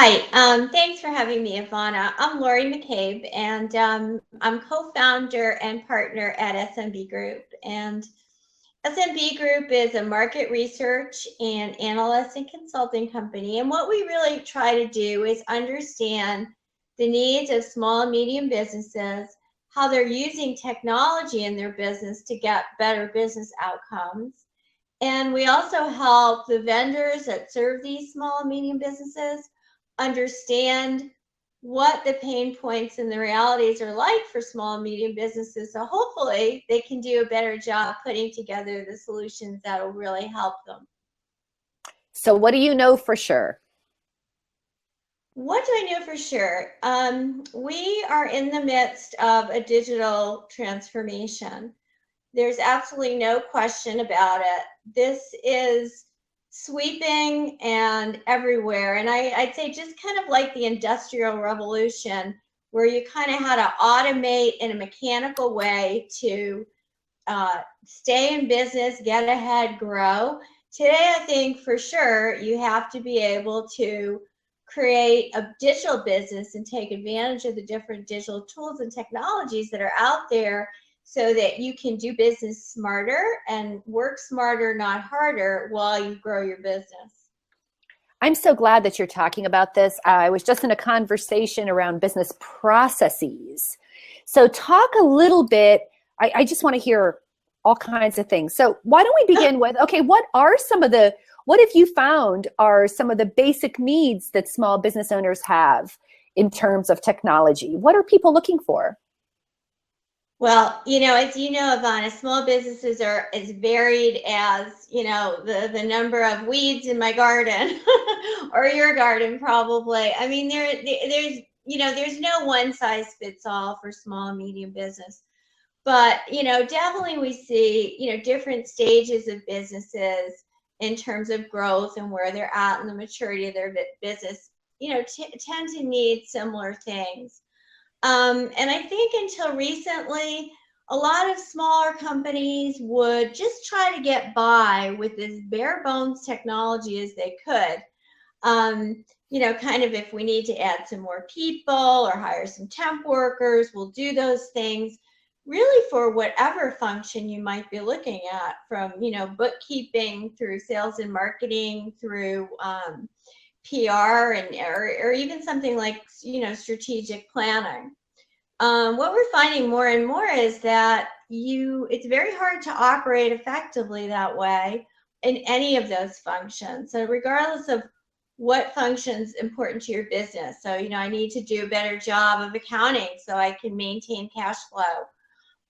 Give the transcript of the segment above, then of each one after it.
Hi, thanks for having me, Ivana. I'm Laurie McCabe, and I'm co-founder and partner at SMB Group. And SMB Group is a market research and analyst and consulting company. And what we really try to do is understand the needs of small and medium businesses, how they're using technology in their business to get better business outcomes. And we also help the vendors that serve these small and medium businesses understand what the pain points and the realities are like for small and medium businesses. So hopefully they can do a better job putting together the solutions that will really help them. So what do you know for sure? What do I know for sure? We are in the midst of a digital transformation. There's absolutely no question about it. This is sweeping and everywhere. And I'd say just kind of like the Industrial Revolution, where you kind of had to automate in a mechanical way to stay in business, get ahead, grow. Today, I think for sure you have to be able to create a digital business and take advantage of the different digital tools and technologies that are out there so that you can do business smarter and work smarter, not harder, while you grow your business. I'm so glad that you're talking about this. I was just in a conversation around business processes. So talk a little bit, I just want to hear all kinds of things. So why don't we begin with, okay, what have you found are some of the basic needs that small business owners have in terms of technology? What are people looking for? Well, as you know, Ivana, small businesses are as varied as, the number of weeds in my garden or your garden probably. I mean, there's no one size fits all for small and medium business. But, definitely we see, different stages of businesses in terms of growth and where they're at and the maturity of their business, tend to need similar things. And I think until recently, a lot of smaller companies would just try to get by with as bare bones technology as they could. Kind of if we need to add some more people or hire some temp workers, we'll do those things really for whatever function you might be looking at, from, bookkeeping through sales and marketing through PR or even something like, strategic planning. What we're finding more and more is that it's very hard to operate effectively that way in any of those functions. So regardless of what function's important to your business. So, I need to do a better job of accounting so I can maintain cash flow.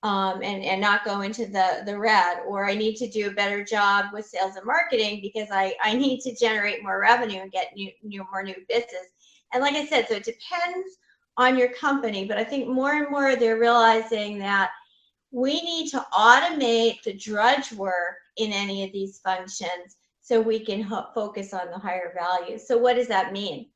And not go into the red, or I need to do a better job with sales and marketing because I need to generate more revenue and get more new business. And like I said, so it depends on your company, but I think more and more they're realizing that we need to automate the drudge work in any of these functions so we can focus on the higher value. So what does that mean?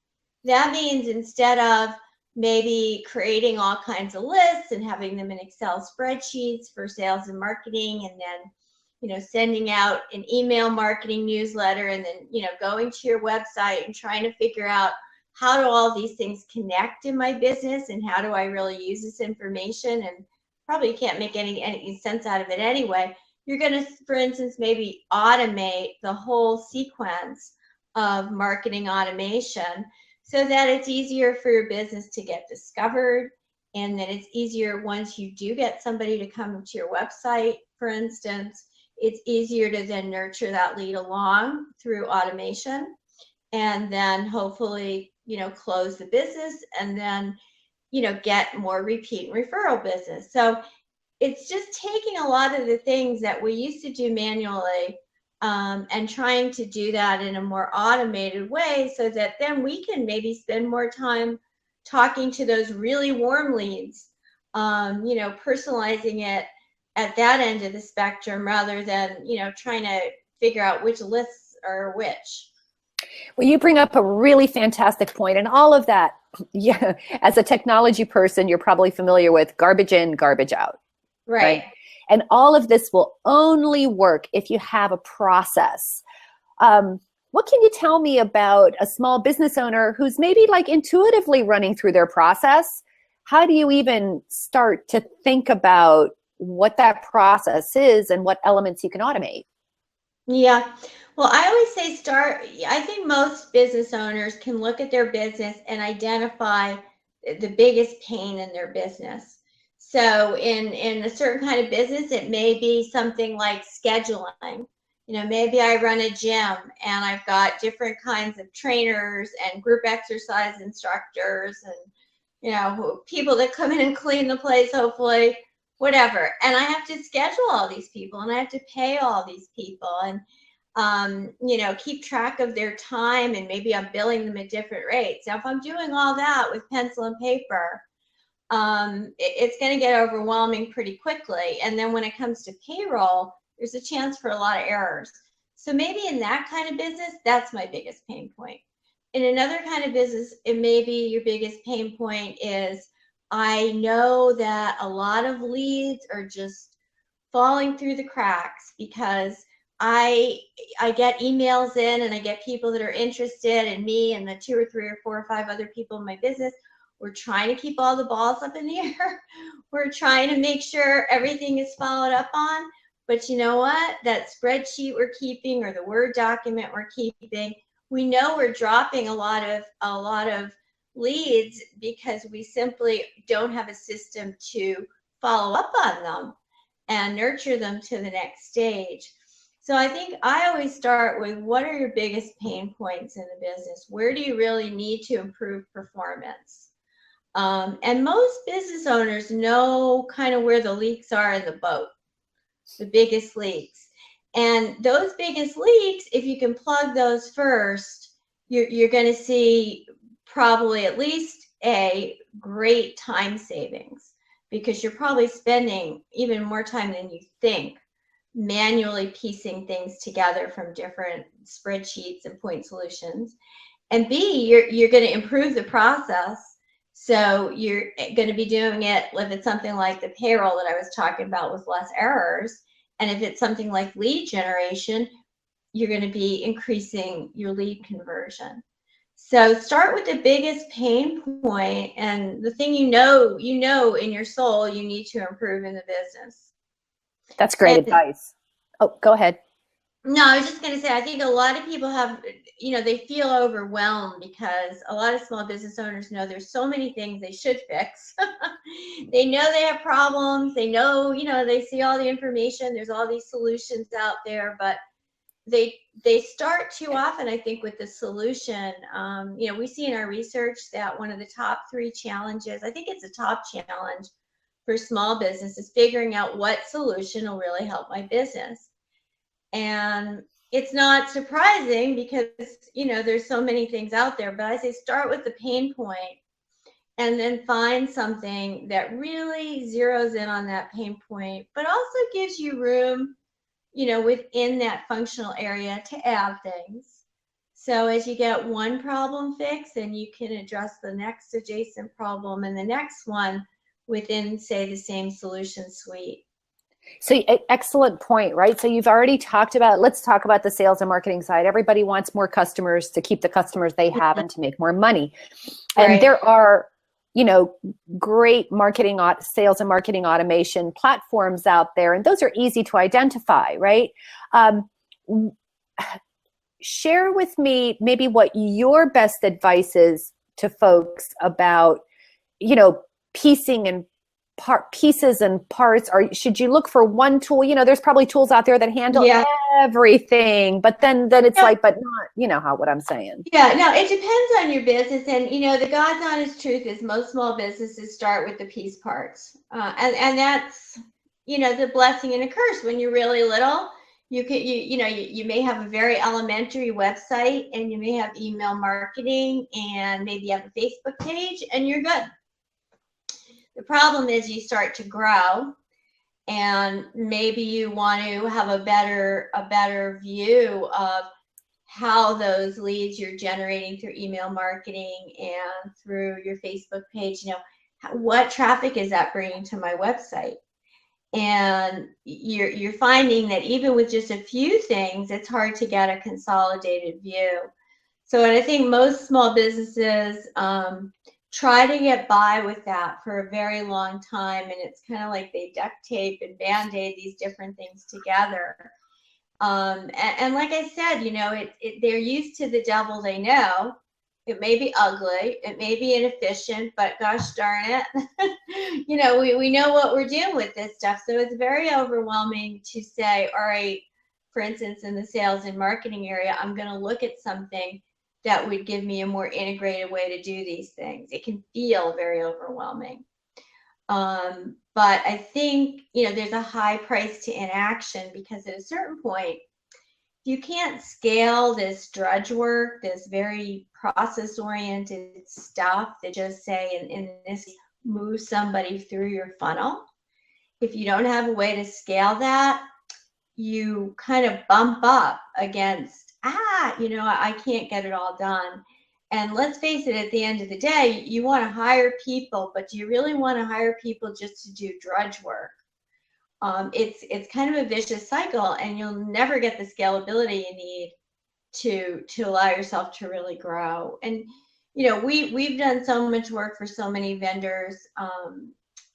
That means instead of maybe creating all kinds of lists and having them in Excel spreadsheets for sales and marketing, and then, sending out an email marketing newsletter, and then, going to your website and trying to figure out how do all these things connect in my business and how do I really use this information, and probably can't make any sense out of it anyway. You're going to, for instance, maybe automate the whole sequence of marketing automation, so that it's easier for your business to get discovered, and that it's easier once you do get somebody to come to your website, for instance, it's easier to then nurture that lead along through automation, and then hopefully, close the business, and then, get more repeat and referral business. So it's just taking a lot of the things that we used to do manually, and trying to do that in a more automated way so that then we can maybe spend more time talking to those really warm leads, personalizing it at that end of the spectrum rather than, trying to figure out which lists are which. Well, you bring up a really fantastic point, and all of that, yeah, as a technology person, you're probably familiar with garbage in, garbage out. Right. And all of this will only work if you have a process. what can you tell me about a small business owner who's maybe like intuitively running through their process? How do you even start to think about what that process is and what elements you can automate? Yeah. Well, I always say start. I think most business owners can look at their business and identify the biggest pain in their business. So in a certain kind of business, it may be something like scheduling. Maybe I run a gym and I've got different kinds of trainers and group exercise instructors and people that come in and clean the place, hopefully, whatever. And I have to schedule all these people and I have to pay all these people and, keep track of their time, and maybe I'm billing them at different rates. Now, if I'm doing all that with pencil and paper, it's going to get overwhelming pretty quickly. And then when it comes to payroll, there's a chance for a lot of errors. So maybe in that kind of business, that's my biggest pain point. In another kind of business, it may be your biggest pain point is I know that a lot of leads are just falling through the cracks because I get emails in and I get people that are interested in me and the 2 or 3 or 4 or 5 other people in my business. We're trying to keep all the balls up in the air. We're trying to make sure everything is followed up on. But you know what? That spreadsheet we're keeping or the Word document we're keeping, we know we're dropping a lot of leads because we simply don't have a system to follow up on them and nurture them to the next stage. So I think I always start with what are your biggest pain points in the business? Where do you really need to improve performance? And most business owners know kind of where the leaks are in the boat, the biggest leaks. And those biggest leaks, if you can plug those first, you're going to see probably at least a great time savings, because you're probably spending even more time than you think manually piecing things together from different spreadsheets and point solutions. And B, you're going to improve the process. So you're going to be doing it if it's something like the payroll that I was talking about with less errors. And if it's something like lead generation, you're going to be increasing your lead conversion. So start with the biggest pain point and the thing you know in your soul you need to improve in the business. That's great advice. Oh, go ahead. No, I was just going to say, I think a lot of people have, they feel overwhelmed because a lot of small business owners know there's so many things they should fix. They know they have problems. They know, they see all the information. There's all these solutions out there, but they start too often, I think, with the solution. We see in our research that one of the top 3 challenges, I think it's a top challenge for small business, is figuring out what solution will really help my business. And it's not surprising because, there's so many things out there, but I say start with the pain point and then find something that really zeroes in on that pain point, but also gives you room, within that functional area to add things. So as you get one problem fixed, then you can address the next adjacent problem and the next one within, say, the same solution suite. So excellent point, right? So you've already talked about, let's talk about the sales and marketing side. Everybody wants more customers to keep the customers they have and to make more money. And Right. there are, great sales and marketing automation platforms out there, and those are easy to identify, right? Share with me maybe what your best advice is to folks about, piecing and pieces and parts. Or should you look for one tool? There's probably tools out there that handle everything, but then it's like, but not, what I'm saying. Yeah, no, it depends on your business. And, the God's honest truth is most small businesses start with the piece parts. And that's, the blessing and a curse. When you're really little, you may have a very elementary website and you may have email marketing and maybe you have a Facebook page and you're good. The problem is you start to grow and maybe you want to have a better view of how those leads you're generating through email marketing and through your Facebook page, what traffic is that bringing to my website? And you're finding that even with just a few things, it's hard to get a consolidated view. So, and I think most small businesses try to get by with that for a very long time, and it's kind of like they duct tape and band-aid these different things together. And like I said, they're used to the devil they know. It may be ugly, it may be inefficient, but gosh darn it, we know what we're doing with this stuff. So it's very overwhelming to say, all right, for instance, in the sales and marketing area, I'm going to look at something that would give me a more integrated way to do these things. It can feel very overwhelming. But I think, there's a high price to inaction, because at a certain point, you can't scale this drudge work, this very process-oriented stuff that just say, in this, move somebody through your funnel. If you don't have a way to scale that, you kind of bump up against, I can't get it all done. And let's face it, at the end of the day, you want to hire people, but do you really want to hire people just to do drudge work? It's kind of a vicious cycle, and you'll never get the scalability you need to allow yourself to really grow. And we've done so much work for so many vendors,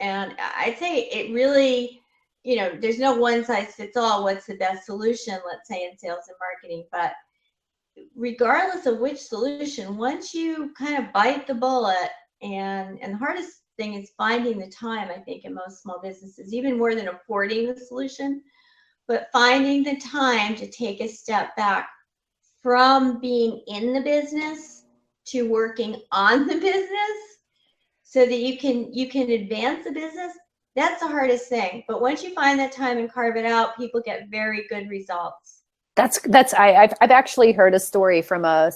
and I'd say it really, there's no one size fits all. What's the best solution, let's say, in sales and marketing? But regardless of which solution, once you kind of bite the bullet, and the hardest thing is finding the time, I think, in most small businesses, even more than affording the solution, but finding the time to take a step back from being in the business to working on the business so that you can advance the business. That's the hardest thing. But once you find that time and carve it out, people get very good results. I've actually heard a story from a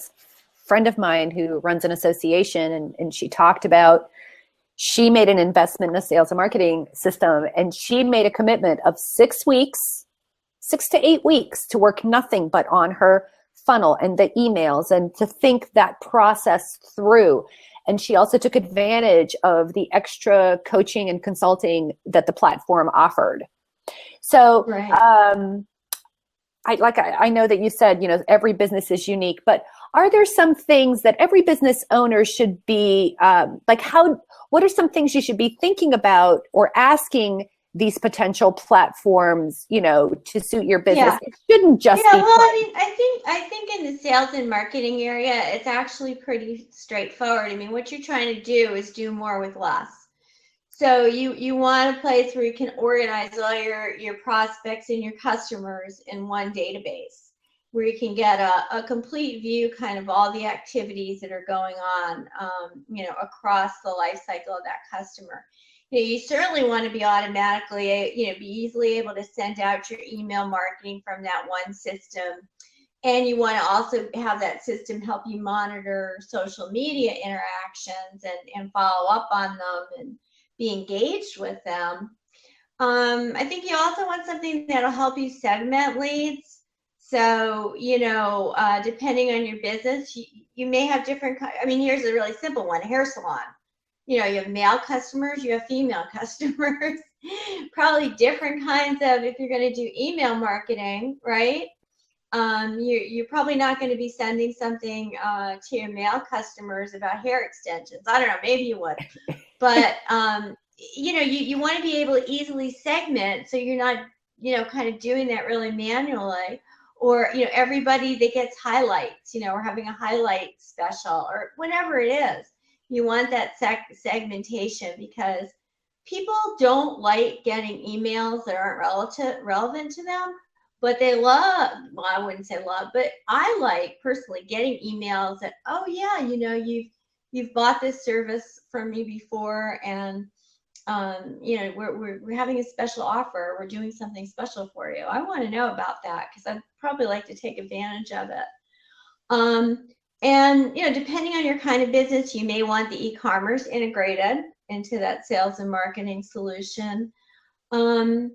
friend of mine who runs an association, and she talked about, she made an investment in a sales and marketing system, and she made a commitment of 6 to 8 weeks to work nothing but on her funnel and the emails, and to think that process through. And she also took advantage of the extra coaching and consulting that the platform offered. So, right. I know that you said, every business is unique, but are there some things that every business owner should be, what are some things you should be thinking about or asking these potential platforms, to suit your business? Yeah. It shouldn't just be. Well, I think in the sales and marketing area, it's actually pretty straightforward. I mean, what you're trying to do is do more with less. So you want a place where you can organize all your prospects and your customers in one database, where you can get a complete view, kind of all the activities that are going on, across the life cycle of that customer. You certainly want to be automatically, be easily able to send out your email marketing from that one system. And you want to also have that system help you monitor social media interactions and follow up on them and be engaged with them. I think you also want something that'll help you segment leads. So, depending on your business, you may have different, here's a really simple one, a hair salon. You have male customers, you have female customers, probably different kinds of, if you're going to do email marketing, right? You're probably not going to be sending something to your male customers about hair extensions. I don't know, maybe you would. But, you want to be able to easily segment, so you're not, kind of doing that really manually. Or, everybody that gets highlights, we're having a highlight special or whatever it is. You want that segmentation, because people don't like getting emails that aren't relevant to them, but they love, well, I wouldn't say love, but I like personally getting emails that, oh yeah, you've bought this service from me before, and we're having a special offer. We're doing something special for you. I want to know about that, because I'd probably like to take advantage of it. And, depending on your kind of business, you may want the e-commerce integrated into that sales and marketing solution. And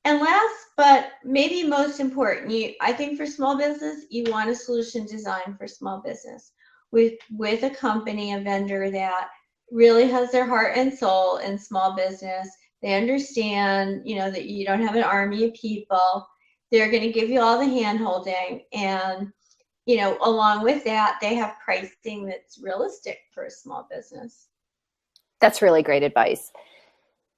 last, but maybe most important, I think for small business, you want a solution designed for small business with a company, a vendor that really has their heart and soul in small business, They understand, that you don't have an army of people. They're going to give you all the hand holding. And, along with that, they have pricing that's realistic for a small business. That's really great advice.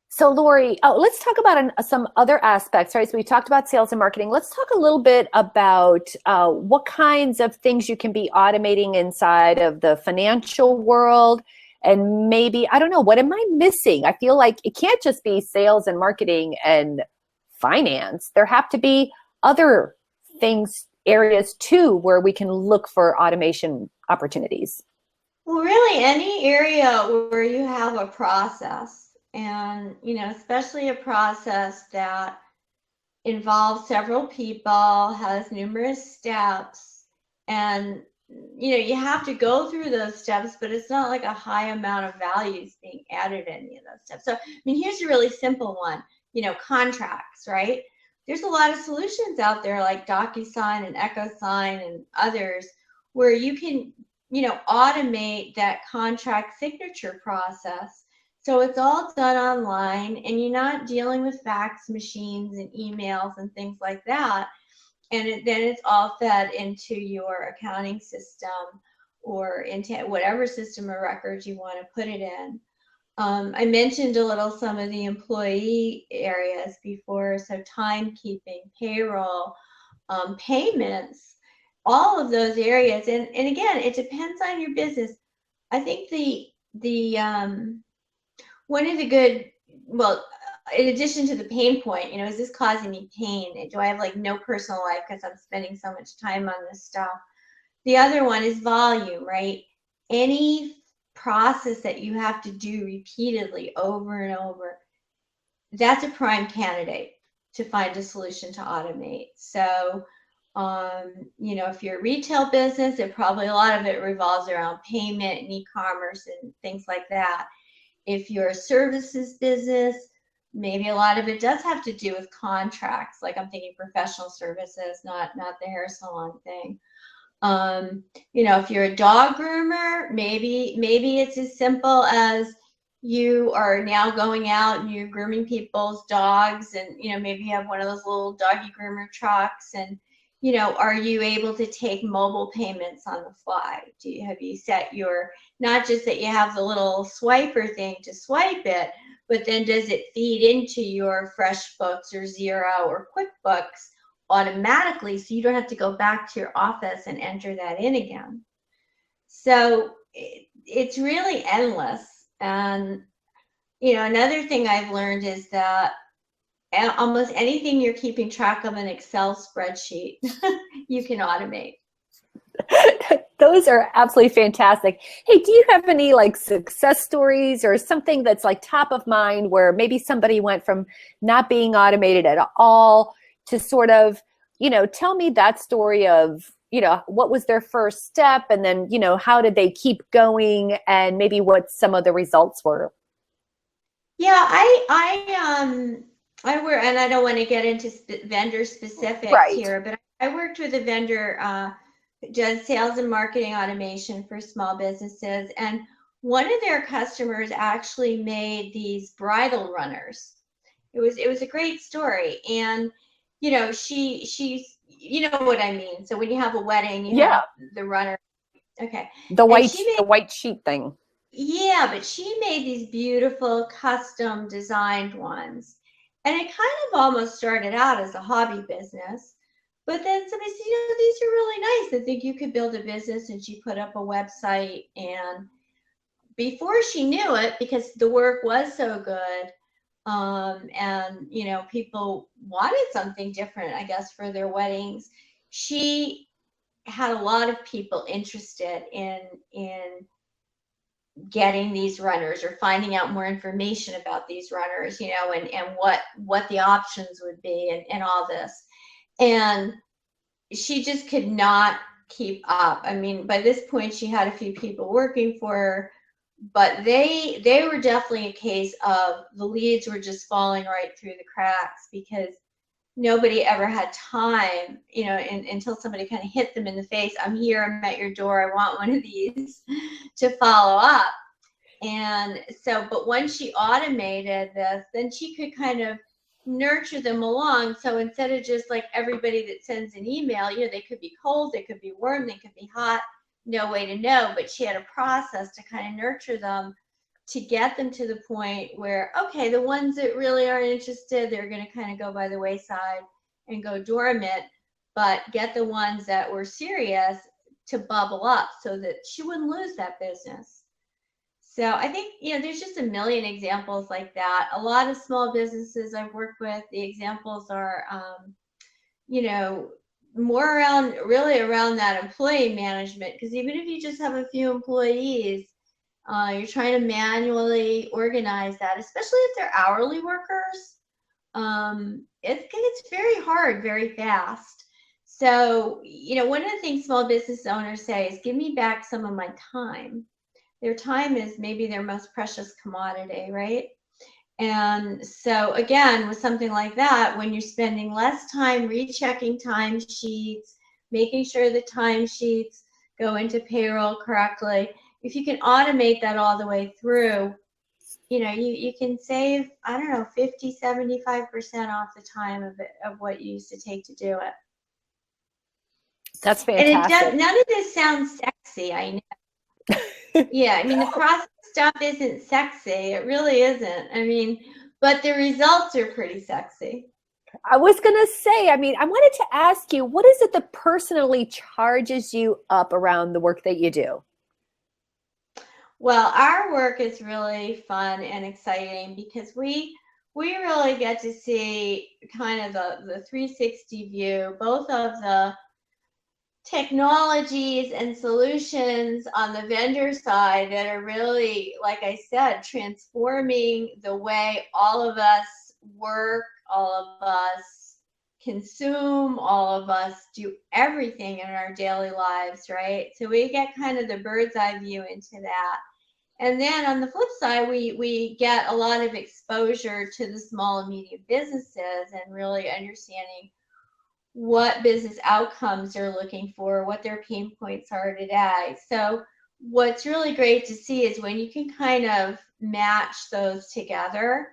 So Laurie, let's talk about some other aspects, right? So we talked about sales and marketing. Let's talk a little bit about what kinds of things you can be automating inside of the financial world. And maybe, I don't know, what am I missing? I feel like it can't just be sales and marketing and finance. There have to be other things, areas too, where we can look for automation opportunities. Well, really, any area where you have a process, and, especially a process that involves several people, has numerous steps, and, you have to go through those steps, but it's not like a high amount of values being added in any of those steps. So, here's a really simple one, contracts, right? There's a lot of solutions out there like DocuSign and EchoSign and others where you can, automate that contract signature process. So it's all done online and you're not dealing with fax machines and emails and things like that. And then it's all fed into your accounting system or into whatever system of records you want to put it in. I mentioned a little some of the employee areas before, so timekeeping, payroll, payments, all of those areas. And again, it depends on your business. I think the one of the good, well, in addition to the pain point, is this causing me pain? Do I have like no personal life because I'm spending so much time on this stuff? The other one is volume, right? Any process that you have to do repeatedly over and over, that's a prime candidate to find a solution to automate. So, if you're a retail business, probably a lot of it revolves around payment and e-commerce and things like that. If you're a services business, maybe a lot of it does have to do with contracts. Like I'm thinking professional services, not the hair salon thing. If you're a dog groomer, maybe it's as simple as you are now going out and you're grooming people's dogs, and maybe you have one of those little doggy groomer trucks, and are you able to take mobile payments on the fly? Have you set your, not just that you have the little swiper thing to swipe it, but then does it feed into your FreshBooks or Xero or QuickBooks automatically, so you don't have to go back to your office and enter that in again? So it's really endless. And another thing I've learned is that almost anything you're keeping track of an Excel spreadsheet, you can automate. Those are absolutely fantastic. Hey, do you have any like success stories or something that's like top of mind where maybe somebody went from not being automated at all to sort of, tell me that story of, what was their first step, and then, how did they keep going, and maybe what some of the results were? Yeah, I work, and I don't want to get into vendor specifics Right. here, but I worked with a vendor does sales and marketing automation for small businesses, and one of their customers actually made these bridal runners. It was a great story, and she's what I mean. So when you have a wedding, you have the runner. Okay. The white sheet thing. Yeah, but she made these beautiful custom designed ones. And it kind of almost started out as a hobby business. But then somebody said, these are really nice. I think you could build a business. And she put up a website. And before she knew it, because the work was so good, and people wanted something different, I guess, for their weddings, she had a lot of people interested in getting these runners or finding out more information about these runners, and what the options would be, and all this. And she just could not keep up. I mean, by this point she had a few people working for her, but they were definitely a case of the leads were just falling right through the cracks because nobody ever had time, until somebody kind of hit them in the face. I'm here, I'm at your door, I want one of these, to follow up. And so, but once she automated this, then she could kind of nurture them along. So instead of just like everybody that sends an email, they could be cold, they could be warm, they could be hot, no way to know. But she had a process to kind of nurture them, to get them to the point where, okay, the ones that really aren't interested, they're going to kind of go by the wayside and go dormant, but get the ones that were serious to bubble up so that she wouldn't lose that business. So I think, there's just a million examples like that. A lot of small businesses I've worked with, the examples are, more really around that employee management. Because even if you just have a few employees, you're trying to manually organize that, especially if they're hourly workers. It's very hard, very fast. So, one of the things small business owners say is, give me back some of my time. Their time is maybe their most precious commodity, right? And so again, with something like that, when you're spending less time rechecking timesheets, making sure the timesheets go into payroll correctly, if you can automate that all the way through, you can save, I don't know, 50, 75% off the time of what you used to take to do it. That's And fantastic. none of this sounds sexy, I know. Yeah, I mean, the process stuff isn't sexy. It really isn't. But the results are pretty sexy. I was going to say, I wanted to ask you, what is it that personally charges you up around the work that you do? Well, our work is really fun and exciting because we really get to see kind of the 360 view, both of the technologies and solutions on the vendor side that are really, like I said, transforming the way all of us work, all of us consume, all of us do everything in our daily lives, right? So we get kind of the bird's eye view into that. And then on the flip side, we get a lot of exposure to the small and medium businesses and really understanding what business outcomes they're looking for, what their pain points are today. So what's really great to see is when you can kind of match those together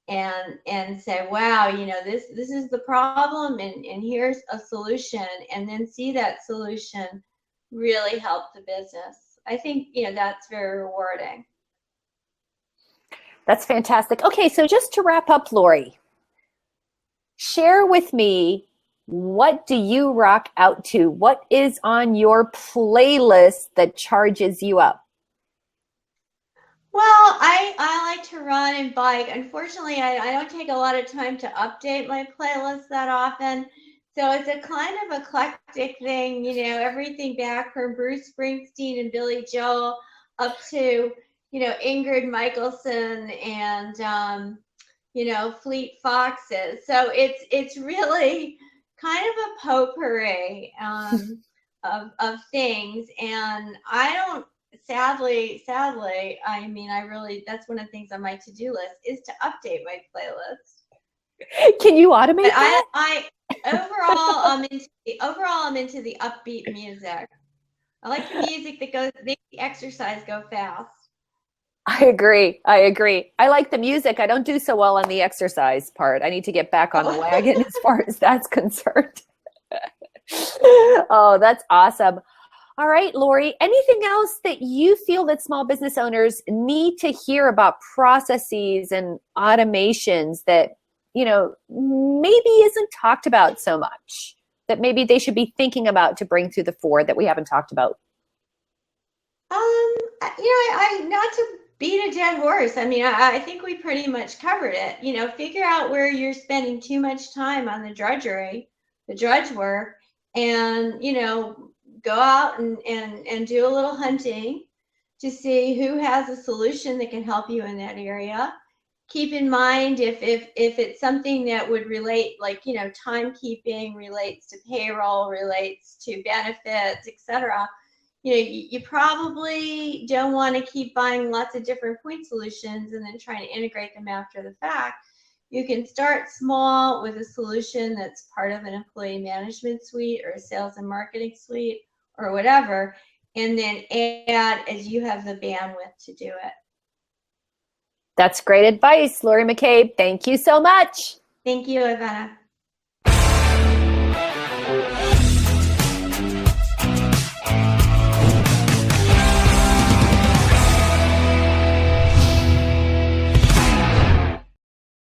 and say, wow, this is the problem and here's a solution, and then see that solution really help the business. I think, that's very rewarding. That's fantastic. Okay, so just to wrap up, Laurie, share with me, what do you rock out to? What is on your playlist that charges you up? Well, I like to run and bike. Unfortunately, I don't take a lot of time to update my playlist that often. So it's a kind of eclectic thing, everything back from Bruce Springsteen and Billy Joel up to, Ingrid Michaelson and, Fleet Foxes. So it's really kind of a potpourri of things. And I don't, sadly, I really, that's one of the things on my to-do list is to update my playlist. Can you automate But that? I overall, I'm into the upbeat music. I like the music that makes the exercise go fast. I agree. I like the music. I don't do so well on the exercise part. I need to get back on the wagon as far as that's concerned. Oh, that's awesome. All right, Laurie, anything else that you feel that small business owners need to hear about processes and automations that, maybe isn't talked about so much, that maybe they should be thinking about to bring through the fore that we haven't talked about? I not to beat a dead horse. I think we pretty much covered it. Figure out where you're spending too much time on the drudge work, and, go out and do a little hunting to see who has a solution that can help you in that area. Keep in mind if it's something that would relate, like, timekeeping relates to payroll, relates to benefits, etc. You probably don't want to keep buying lots of different point solutions and then trying to integrate them after the fact. You can start small with a solution that's part of an employee management suite or a sales and marketing suite or whatever, and then add as you have the bandwidth to do it. That's great advice, Laurie McCabe. Thank you so much. Thank you, Ivana.